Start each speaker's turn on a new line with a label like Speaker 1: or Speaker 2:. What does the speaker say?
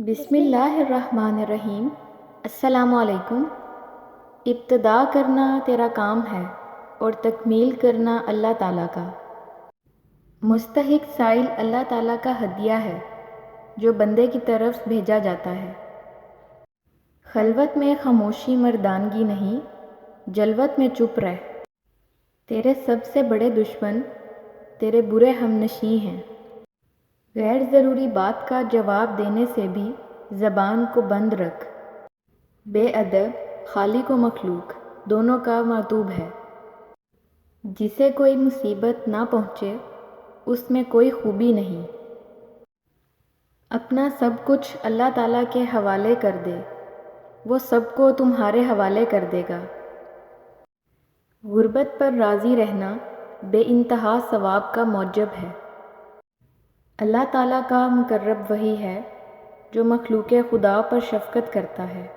Speaker 1: بسم اللہ الرحمن الرحیم۔ السلام علیکم۔ ابتدا کرنا تیرا کام ہے اور تکمیل کرنا اللہ تعالیٰ کا۔ مستحق سائل اللہ تعالیٰ کا ہدیہ ہے جو بندے کی طرف بھیجا جاتا ہے۔ خلوت میں خاموشی مردانگی نہیں، جلوت میں چپ رہ۔ تیرے سب سے بڑے دشمن تیرے برے ہمنشیں ہیں۔ غیر ضروری بات کا جواب دینے سے بھی زبان کو بند رکھ۔ بے ادب خالق و مخلوق دونوں کا معتوب ہے۔ جسے کوئی مصیبت نہ پہنچے اس میں کوئی خوبی نہیں۔ اپنا سب کچھ اللہ تعالیٰ کے حوالے کر دے، وہ سب کو تمہارے حوالے کر دے گا۔ غربت پر راضی رہنا بے انتہا ثواب کا موجب ہے۔ اللہ تعالیٰ کا مقرب وہی ہے جو مخلوق خدا پر شفقت کرتا ہے۔